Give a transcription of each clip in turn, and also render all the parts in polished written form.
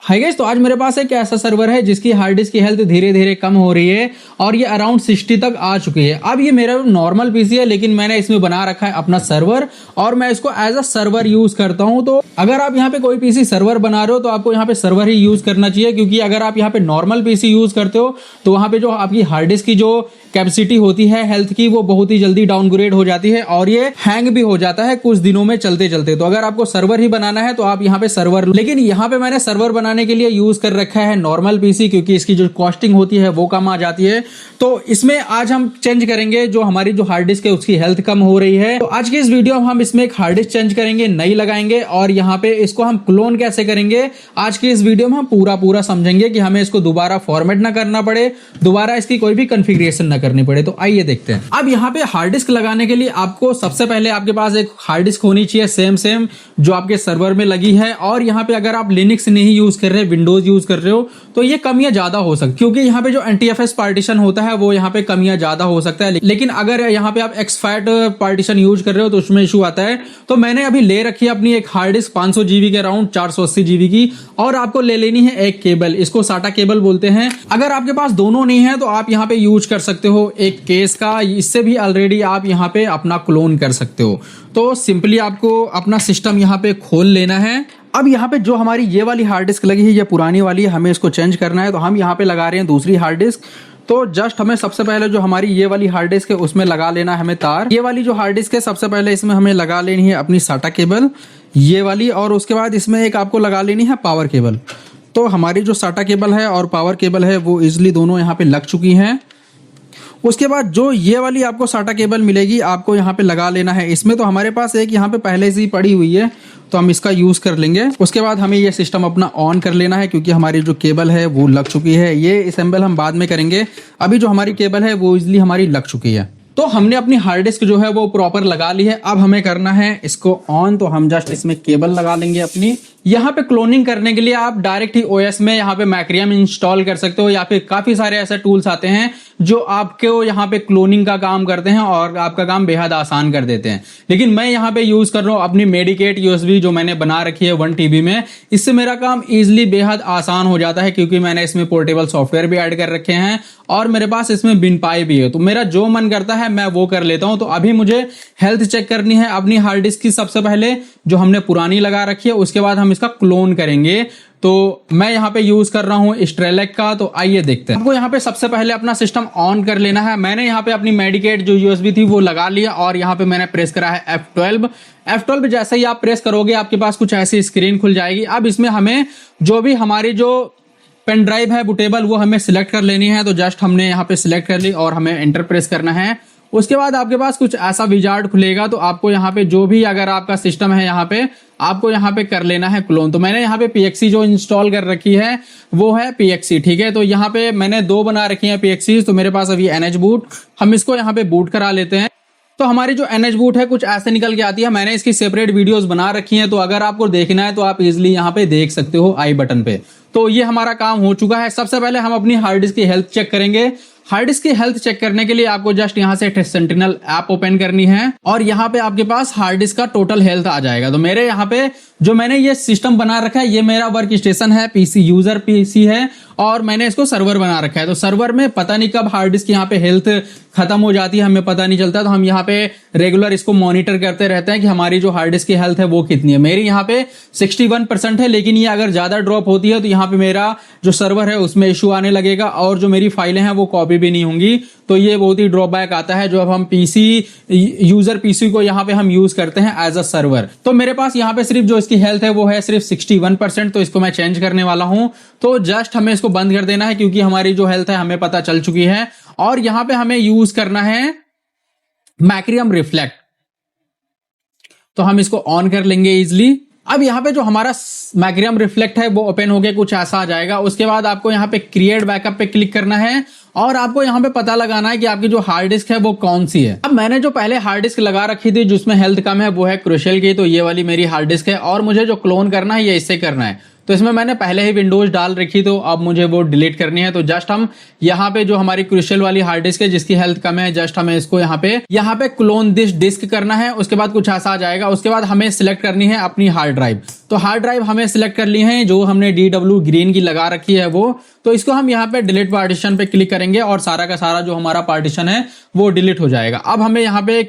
Hi guys, तो आज मेरे पास एक ऐसा सर्वर है जिसकी हार्ड डिस्क की हेल्थ धीरे धीरे कम हो रही है और ये अराउंड 60 तक आ चुकी है। अब ये मेरा नॉर्मल पीसी है, लेकिन मैंने इसमें बना रखा है अपना सर्वर और मैं इसको एज अ सर्वर यूज करता हूं। तो अगर आप यहाँ पे कोई पीसी सर्वर बना रहे हो तो आपको यहाँ पे सर्वर ही यूज करना चाहिए, क्योंकि अगर आप यहाँ पे नॉर्मल पीसी यूज करते हो तो वहां पे जो आपकी हार्ड डिस्क की जो कैपेसिटी होती है हेल्थ की, वो बहुत ही जल्दी डाउनग्रेड हो जाती है और ये हैंग भी हो जाता है कुछ दिनों में चलते चलते। तो अगर आपको सर्वर ही बनाना है तो आप यहाँ पे सर्वर, लेकिन यहाँ पे मैंने सर्वर बनाने के लिए यूज कर रखा है नॉर्मल पीसी, क्योंकि इसकी जो कॉस्टिंग होती है वो कम आ जाती है। तो इसमें आज हम चेंज करेंगे जो हमारी जो हार्ड डिस्क है उसकी हेल्थ कम हो रही है। तो आज के इस वीडियो में हम इसमें एक हार्ड डिस्क चेंज करेंगे, नई लगाएंगे और यहाँ पे इसको हम क्लोन कैसे करेंगे आज के इस वीडियो में हम पूरा समझेंगे कि हमें इसको दोबारा फॉर्मेट ना करना पड़े, दोबारा इसकी कोई भी कॉन्फ़िगरेशन ना करनी पड़े। तो आइए देखते हैं। अब यहाँ पे हार्ड डिस्क लगाने के लिए आपको सबसे पहले आपके पास एक हार्ड डिस्क होनी चाहिए सेम जो आपके सर्वर में लगी है। और यहाँ पे अगर आप लिनक्स नहीं यूज कर रहे, विंडोज यूज कर रहे हो तो ये कमियां ज्यादा हो सकती है, क्योंकि यहाँ पे जो NTFS पार्टीशन होता है वो यहाँ पे कमियां ज्यादा हो सकता है। लेकिन अगर यहाँ पे आप exFAT पार्टीशन यूज कर रहे हो तो उसमें इशू आता है। तो मैंने अभी ले रखी है अपनी एक हार्ड डिस्क 500 GB के अराउंड 480 GB की, और आपको ले लेनी है एक केबल, इसको साटा केबल बोलते हैं। अगर आपके पास दोनों नहीं है तो आप यहाँ पे यूज कर सकते हो एक केस का, इससे भी ऑलरेडी आप यहाँ पे अपना क्लोन कर सकते हो। तो सिंपली आपको अपना सिस्टम यहाँ पे खोल लेना है। अब यहाँ पे जो हमारी ये वाली हार्ड डिस्क लगी है, ये पुरानी वाली है, हमें इसको चेंज करना है। तो हम यहाँ पे लगा रहे हैं दूसरी हार्ड डिस्क। तो जस्ट हमें सबसे पहले जो हमारी ये वाली हार्ड डिस्क है उसमें लगा लेना है हमें तार। ये वाली जो हार्ड डिस्क है सबसे पहले इसमें हमें लगा लेनी है अपनी साटा केबल, ये वाली, और उसके बाद इसमें एक आपको लगा लेनी है पावर केबल। तो हमारी जो साटा केबल है और पावर केबल है वो इजिली दोनों यहाँ पे लग चुकी हैं। उसके बाद जो ये वाली आपको साटा केबल मिलेगी आपको यहाँ पे लगा लेना है इसमें। तो हमारे पास एक यहाँ पे पहले से ही पड़ी हुई है तो हम इसका यूज कर लेंगे। उसके बाद हमें ये सिस्टम अपना ऑन कर लेना है, क्योंकि हमारी जो केबल है वो लग चुकी है। ये असेंबल हम बाद में करेंगे, अभी जो हमारी केबल है वो इजिली हमारी लग चुकी है। तो हमने अपनी हार्ड डिस्क जो है वो प्रॉपर लगा ली है। अब हमें करना है इसको ऑन। तो हम जस्ट इसमें केबल लगा लेंगे अपनी। यहाँ पे क्लोनिंग करने के लिए आप डायरेक्ट ही OS में यहाँ पे मैक्रियम इंस्टॉल कर सकते हो, या फिर काफी सारे ऐसे टूल्स आते हैं जो आपको यहाँ पे क्लोनिंग का काम करते हैं और आपका काम बेहद आसान कर देते हैं। लेकिन मैं यहाँ पे यूज कर रहा हूँ अपनी मेडिकेट USB जो मैंने बना रखी है 1 TB में। इससे मेरा काम इजिली बेहद आसान हो जाता है, क्योंकि मैंने इसमें पोर्टेबल सॉफ्टवेयर भी ऐड कर रखे हैं और मेरे पास इसमें विनपाई भी है। तो मेरा जो मन करता है मैं वो कर लेता हूं। तो अभी मुझे हेल्थ चेक करनी है अपनी हार्ड डिस्क की सबसे पहले, जो हमने पुरानी लगा रखी है। उसके बाद हम इसका क्लोन करेंगे। तो मैं यहाँ पे यूज कर रहा हूँ स्ट्रेलेक का। तो आइए देखते हैं। आपको यहाँ पे सबसे पहले अपना सिस्टम ऑन कर लेना है। मैंने यहाँ पे अपनी मेडिकेट जो USB थी वो लगा लिया और यहाँ पे मैंने प्रेस करा है F12 जैसे ही आप प्रेस करोगे आपके पास कुछ ऐसी स्क्रीन खुल जाएगी। अब इसमें हमें जो भी हमारी जो पेन ड्राइव है बूटेबल वो हमें सिलेक्ट कर लेनी है। तो जस्ट हमने यहाँ पे सिलेक्ट कर ली और हमें एंटर प्रेस करना है। उसके बाद आपके पास कुछ ऐसा विजार्ड खुलेगा। तो आपको यहाँ पे जो भी अगर आपका सिस्टम है यहाँ पे आपको यहाँ पे कर लेना है क्लोन। तो मैंने यहाँ पे PXE जो इंस्टॉल कर रखी है वो है PXE, ठीक है। तो यहाँ पे मैंने 2 बना रखी है PXE। तो मेरे पास अभी NH बूट, हम इसको यहाँ पे बूट करा लेते हैं। तो हमारी जो NH बूट है कुछ ऐसे निकल के आती है। मैंने इसकी सेपरेट वीडियोस बना रखी हैं, तो अगर आपको देखना है तो आप इजिली यहाँ पे देख सकते हो आई बटन पे। तो ये हमारा काम हो चुका है। सबसे पहले हम अपनी हार्ड डिस्क की हेल्थ चेक करेंगे। हार्ड डिस्क की हेल्थ चेक करने के लिए आपको जस्ट यहाँ से सेंटिनल ऐप ओपन करनी है और यहाँ पे आपके पास हार्ड डिस्क का टोटल हेल्थ आ जाएगा। तो मेरे यहाँ पे जो मैंने ये सिस्टम बना रखा है ये मेरा वर्क स्टेशन है, पीसी यूजर पीसी है और मैंने इसको सर्वर बना रखा है। तो सर्वर में पता नहीं कब हार्ड डिस्क यहाँ पे हेल्थ खत्म हो जाती है, हमें पता नहीं चलता। तो हम यहाँ पे रेगुलर इसको मॉनिटर करते रहते हैं कि हमारी जो हार्ड डिस्क की हेल्थ है वो कितनी है। मेरी यहाँ पे 61% है, लेकिन ये अगर ज्यादा ड्रॉप होती है तो यहाँ पे मेरा जो सर्वर है उसमें इशू आने लगेगा और जो मेरी फाइलें हैं वो कॉपी भी नहीं होंगी। तो ये बहुत ही ड्रॉबैक आता है जो अब हम यूजर पीसी को यहाँ पे हम यूज करते हैं एज अ सर्वर। तो मेरे पास यहाँ पे सिर्फ जो इसकी हेल्थ है वो है सिर्फ 61%। तो इसको मैं चेंज करने वाला हूं। तो जस्ट हमें इसको बंद कर देना है, क्योंकि हमारी जो हेल्थ है हमें पता चल चुकी है। और यहाँ पे हमें यूज करना है मैक्रियम रिफ्लेक्ट। तो हम इसको ऑन कर लेंगे इजिली। अब यहाँ पे जो हमारा मैक्रियम रिफ्लेक्ट है वो ओपन होके कुछ ऐसा आ जाएगा। उसके बाद आपको यहाँ पे क्रिएट बैकअप पे क्लिक करना है और आपको यहाँ पे पता लगाना है कि आपकी जो हार्ड डिस्क है वो कौन सी है। अब मैंने जो पहले हार्ड डिस्क लगा रखी थी जिसमें हेल्थ कम है वो है क्रूशियल की। तो ये वाली मेरी हार्ड डिस्क है और मुझे जो क्लोन करना है ये इससे करना है। तो इसमें मैंने पहले ही विंडोज डाल रखी, तो अब मुझे वो डिलीट करनी है। तो जस्ट हम यहाँ पे जो हमारी क्रूशियल वाली हार्ड डिस्क है जिसकी हेल्थ कम है, जस्ट हमें इसको यहाँ पे क्लोन दिस डिस्क करना है। उसके बाद कुछ ऐसा आ जाएगा। उसके बाद हमें सिलेक्ट करनी है अपनी हार्ड ड्राइव। तो हार्ड ड्राइव हमें सिलेक्ट कर ली है, जो हमने DW ग्रीन की लगा रखी है वो। तो इसको हम यहाँ पे डिलीट पार्टीशन पे क्लिक करेंगे और सारा का सारा जो हमारा पार्टीशन है वो डिलीट हो जाएगा। अब हमें यहाँ पे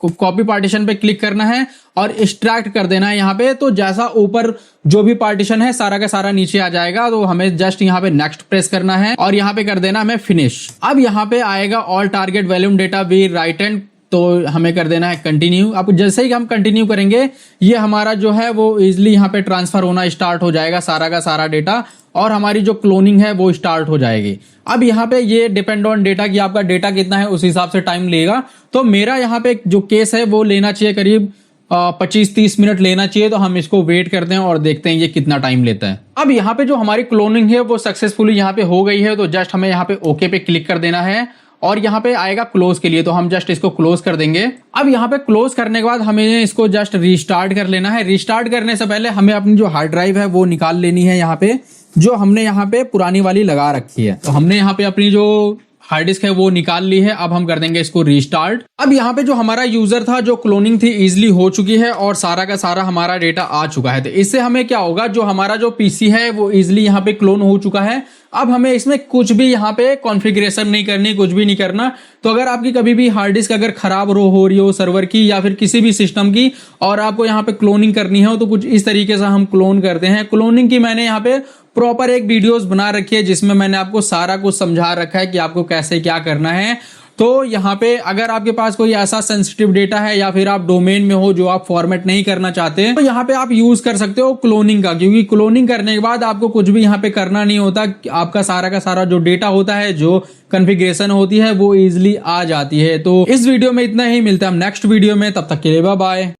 कॉपी पार्टीशन पे क्लिक करना है और एक्सट्रैक्ट कर देना है यहाँ पे। तो जैसा ऊपर जो भी पार्टीशन है सारा का सारा नीचे आ जाएगा। तो हमें जस्ट यहाँ पे नेक्स्ट प्रेस करना है और यहाँ पे कर देना हमें फिनिश। अब यहाँ पे आएगा all target volume data we written, तो हमें कर देना है कंटिन्यू। अब जैसे ही हम कंटिन्यू करेंगे ये हमारा जो है वो इजिली यहाँ पे ट्रांसफर होना स्टार्ट हो जाएगा सारा का सारा डेटा, और हमारी जो क्लोनिंग है वो स्टार्ट हो जाएगी। अब यहाँ पे ये डिपेंड ऑन डेटा कि आपका डेटा कितना है उस हिसाब से टाइम लेगा। तो मेरा यहाँ पे जो केस है वो लेना चाहिए करीब 25-30 मिनट लेना चाहिए। तो हम इसको वेट करते हैं और देखते हैं ये कितना टाइम लेता है। अब यहाँ पे जो हमारी क्लोनिंग है वो सक्सेसफुली यहाँ पे हो गई है। तो जस्ट हमें यहाँ पे ओके पे क्लिक कर देना है और यहाँ पे आएगा क्लोज के लिए, तो हम जस्ट इसको क्लोज कर देंगे। अब यहाँ पे क्लोज करने के बाद हमें इसको जस्ट रीस्टार्ट कर लेना है। रीस्टार्ट करने से पहले हमें अपनी जो हार्ड ड्राइव है वो निकाल लेनी है यहाँ पे, जो हमने यहाँ पे पुरानी वाली लगा रखी है। तो हमने यहाँ पे अपनी जो हार्ड डिस्क है वो निकाल ली है। अब हम कर देंगे इसको रीस्टार्ट। अब यहाँ पे जो हमारा यूजर था, जो क्लोनिंग थी इजिली हो चुकी है और सारा का सारा हमारा डेटा आ चुका है। तो इससे हमें क्या होगा, जो हमारा जो पीसी है वो इजिली यहाँ पे क्लोन हो चुका है। अब हमें इसमें कुछ भी यहाँ पे कॉन्फ़िगरेशन नहीं करनी, कुछ भी नहीं करना। तो अगर आपकी कभी भी हार्ड डिस्क अगर खराब हो रही हो सर्वर की या फिर किसी भी सिस्टम की, और आपको यहाँ पे क्लोनिंग करनी हो, तो कुछ इस तरीके से हम क्लोन करते हैं। क्लोनिंग की मैंने यहाँ पे प्रॉपर एक वीडियोस बना रखी है जिसमें मैंने आपको सारा कुछ समझा रखा है कि आपको कैसे क्या करना है। तो यहाँ पे अगर आपके पास कोई ऐसा सेंसिटिव डेटा है या फिर आप डोमेन में हो जो आप फॉर्मेट नहीं करना चाहते, तो यहाँ पे आप यूज कर सकते हो क्लोनिंग का, क्योंकि क्लोनिंग करने के बाद आपको कुछ भी यहाँ पे करना नहीं होता। आपका सारा का सारा जो डेटा होता है, जो कॉन्फ़िगरेशन होती है वो इजिली आ जाती है। तो इस वीडियो में इतना ही, मिलता है हम नेक्स्ट वीडियो में, तब तक के लिए बाय बाय।